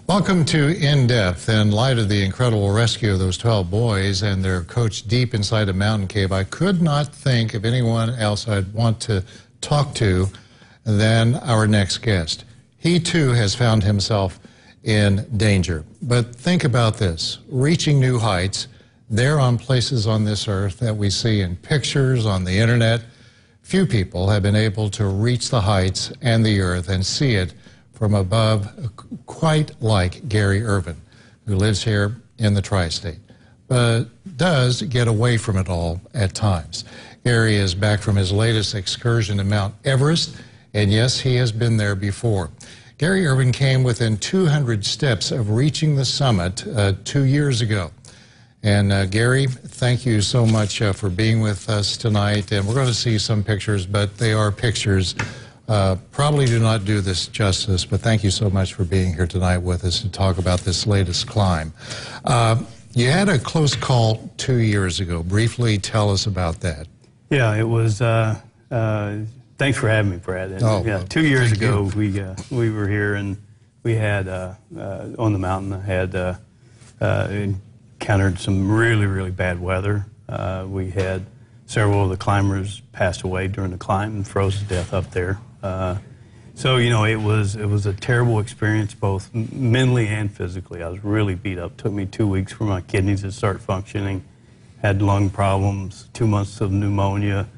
Welcome to In Depth. In light of the incredible rescue of those 12 boys and their coach deep inside a mountain cave, I could not think of anyone else I'd want to talk to than our next guest. He too has found himself in danger. But think about this, reaching new heights, there on places on this earth that we see in pictures on the internet. Few people have been able to reach the heights and the earth and see it from above, quite like Gary Irvin, who lives here in the tri-state, but does get away from it all at times. Gary is back from his latest excursion to Mount Everest, and yes, he has been there before. Gary Irvin came within 200 steps of reaching the summit 2 years ago. And Gary, thank you so much for being with us tonight. And we're going to see some pictures, but they are pictures. Probably do not do this justice, but thank you so much for being here tonight with us to talk about this latest climb. You had a close call 2 years ago. Briefly tell us about that. Yeah, it was, Thanks for having me, Brad. And, oh, yeah, 2 years ago, we were here, and we had, on the mountain, I had encountered some really, really bad weather. We had several of the climbers passed away during the climb and froze to death up there. So, you know, it was a terrible experience, both mentally and physically. I was really beat up. It took me 2 weeks for my kidneys to start functioning. Had lung problems, 2 months of pneumonia.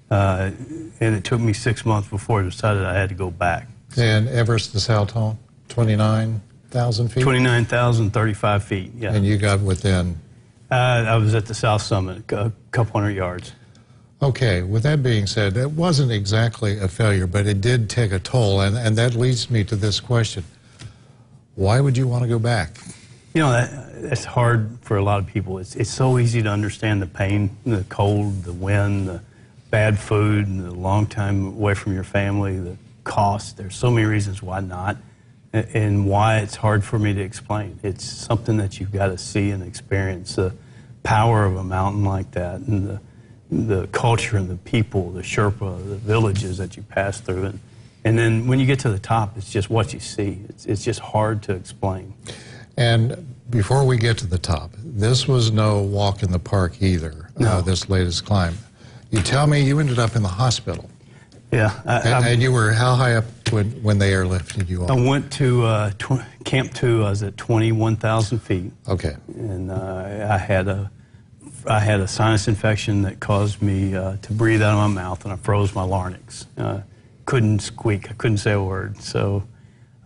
And it took me 6 months before I decided I had to go back. And Everest is how tall? 29,000 feet? 29,035 feet, yeah. And you got within? I was at the south summit, a couple hundred yards. Okay, with that being said, it wasn't exactly a failure, but it did take a toll, and that leads me to this question. Why would you want to go back? You know, that's hard for a lot of people. It's so easy to understand the pain, the cold, the wind, the bad food, and the long time away from your family, the cost. There's so many reasons why not, and why it's hard for me to explain. It's something that you've got to see and experience, the power of a mountain like that, and the culture and the people, the Sherpa, the villages that you pass through. And then when you get to the top, it's just what you see. It's just hard to explain. And before we get to the top, this was no walk in the park either, no. This latest climb. You tell me you ended up in the hospital. Yeah. And you were how high up when they airlifted you off? I went to Camp 2. I was at 21,000 feet. Okay. And I had a sinus infection that caused me to breathe out of my mouth, and I froze my larynx. Couldn't squeak. I couldn't say a word. So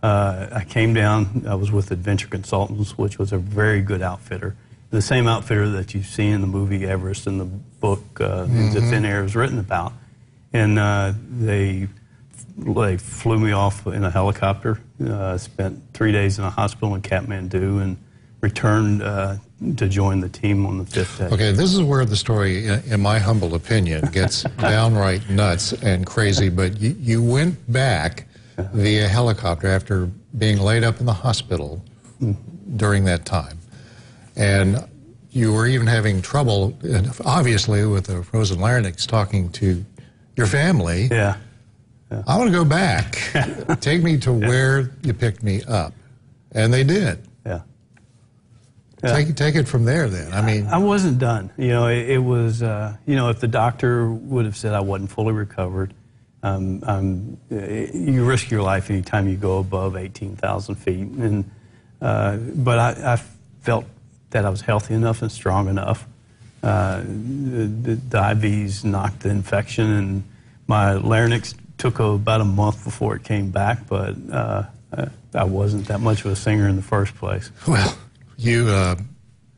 I came down. I was with Adventure Consultants, which was a very good outfitter. The same outfitter that you see in the movie Everest and the book The Thin Air was written about. And they flew me off in a helicopter. Spent 3 days in a hospital in Kathmandu and returned to join the team on the 5th day. Okay, this is where the story, in my humble opinion, gets downright nuts and crazy. But you went back via helicopter after being laid up in the hospital during that time. And you were even having trouble, obviously, with a frozen larynx, talking to your family. Yeah. I want to go back. Take me to where you picked me up. And they did. Yeah. Take it from there then. I mean, I wasn't done. You know, it was, you know, if the doctor would have said I wasn't fully recovered, you risk your life anytime you go above 18,000 feet. And, but I felt that I was healthy enough and strong enough. The IVs knocked the infection, and my larynx took about a month before it came back, but I wasn't that much of a singer in the first place. Well, you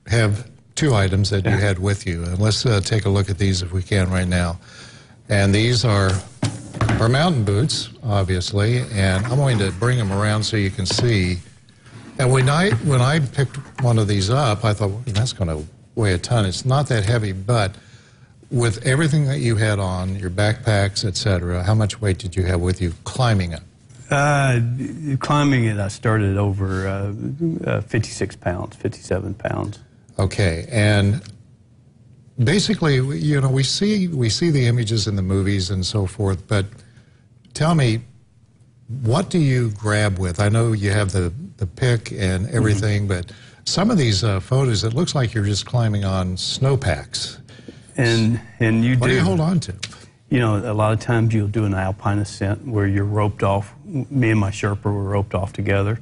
have two items that you had with you, and let's take a look at these if we can right now. And these are mountain boots, obviously, and I'm going to bring them around so you can see. And when I picked one of these up, I thought, well, that's going to weigh a ton. It's not that heavy, but with everything that you had on, your backpacks, etc., how much weight did you have with you climbing it? Climbing it, I started over 56 pounds, 57 pounds. Okay, and basically, you know, we see the images in the movies and so forth, but tell me, what do you grab with? I know you have the pick and everything, but some of these photos, it looks like you're just climbing on snowpacks. And you What do you hold on to? You know, a lot of times you'll do an alpine ascent where you're roped off. Me and my Sherpa were roped off together.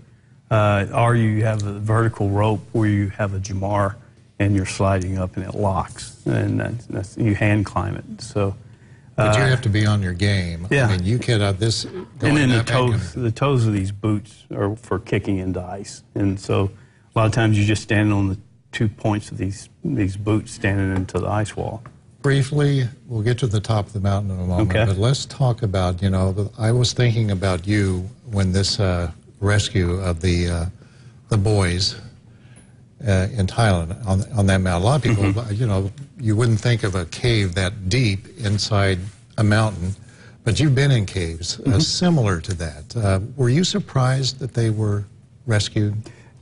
Or you have a vertical rope where you have a jamar and you're sliding up and it locks. And that's you hand climb it. So, but you have to be on your game. Yeah. I mean, you cannot this. And then the toes of these boots are for kicking into ice. And so a lot of times you're just standing on the 2 points of these boots standing into the ice wall. Briefly, we'll get to the top of the mountain in a moment, Okay. but let's talk about, you know, I was thinking about you when this rescue of the boys in Thailand on that mountain. A lot of people, you know, you wouldn't think of a cave that deep inside a mountain, but you've been in caves similar to that. Were you surprised that they were rescued?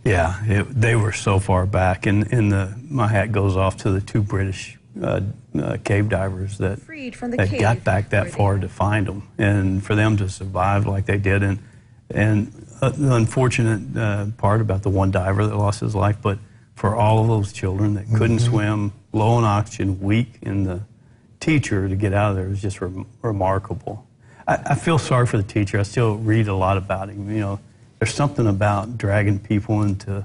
Yeah, they were so far back, and my hat goes off to the 2 British cave divers that got back that far to find them, and for them to survive like they did, and the unfortunate part about the one diver that lost his life, but for all of those children that couldn't swim, low on oxygen, weak, and the teacher to get out of there was just remarkable. I feel sorry for the teacher. I still read a lot about him. You know, there's something about dragging people into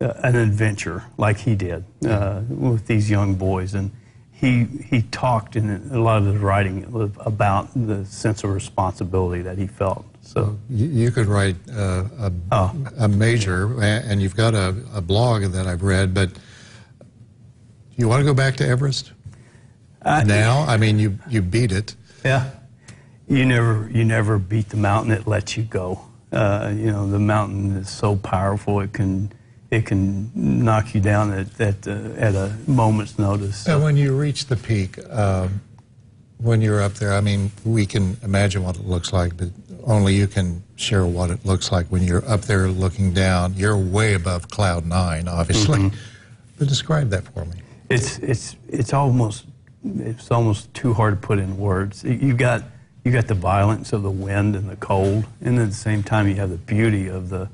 an adventure like he did with these young boys, and he talked in a lot of his writing about the sense of responsibility that he felt. So you could write a major, and you've got a blog that I've read, but you want to go back to Everest now? I mean, you beat it. Yeah, you never beat the mountain. It lets you go. You know, the mountain is so powerful. It can knock you down at a moment's notice. So. And when you reach the peak, when you're up there, I mean, we can imagine what it looks like, but only you can share what it looks like when you're up there looking down. You're way above cloud 9, obviously. But describe that for me. It's almost too hard to put in words. You got the violence of the wind and the cold, and at the same time you have the beauty of the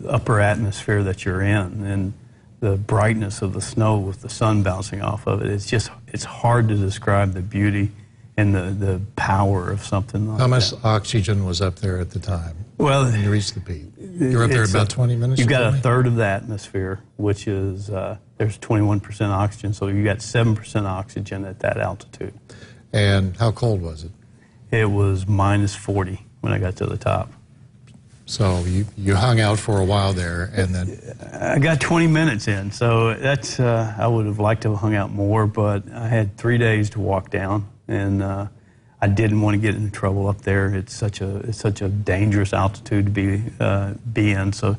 upper atmosphere that you're in, and the brightness of the snow with the sun bouncing off of it. It's hard to describe the beauty and the power of something like that. How much oxygen was up there at the time? Well, when you reached the peak, you were up there about 20 minutes. You've got a third of the atmosphere, which is there's 21% oxygen, so you got 7% oxygen at that altitude. And how cold was it? It was -40 when I got to the top. So you hung out for a while there, and then I got 20 minutes in. So that's I would have liked to have hung out more, but I had 3 days to walk down, and I didn't want to get into trouble up there. It's such a dangerous altitude to be in. So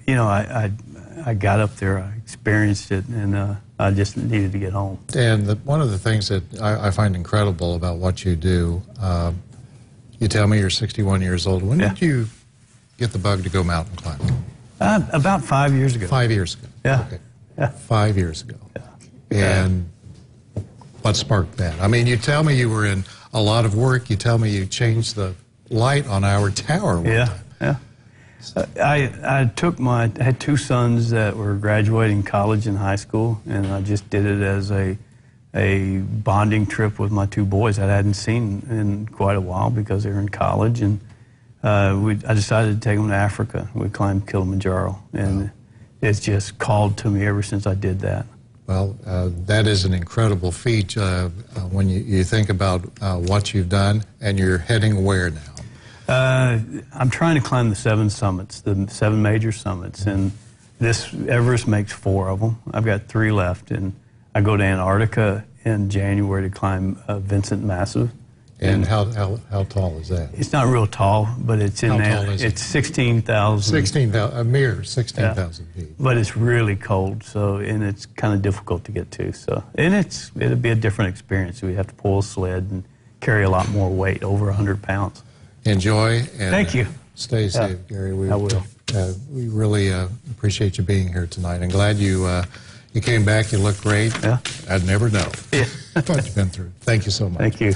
you know, I got up there, I experienced it, and I just needed to get home. And one of the things that I find incredible about what you do, you tell me you're 61 years old. When did you get the bug to go mountain climbing? About 5 years ago. 5 years ago. Yeah. Okay. Yeah. 5 years ago. Yeah. And what sparked that? I mean, you tell me you were in a lot of work. You tell me you changed the light on our tower. Yeah. Yeah. I had 2 sons that were graduating college and high school, and I just did it as a bonding trip with my 2 boys that I hadn't seen in quite a while because they were in college, and I decided to take them to Africa. We climbed Kilimanjaro, and it's just called to me ever since I did that. Well, that is an incredible feat when you think about what you've done, and you're heading where now? I'm trying to climb the 7 summits, the 7 major summits, and this Everest makes 4 of them. I've got 3 left, and I go to Antarctica in January to climb Vincent Massive. And how tall is that? It's not real tall, but it's in there. It's 16,000. 16,000, a mere 16,000 feet. But it's really cold, and it's kind of difficult to get to. So, and it'll be a different experience. We have to pull a sled and carry a lot more weight, over 100 pounds. Enjoy. And thank you. Stay safe, Gary. I will. We really appreciate you being here tonight. I'm glad you came back. You look great. Yeah. I'd never know Yeah. what you've been through. Thank you so much. Thank you.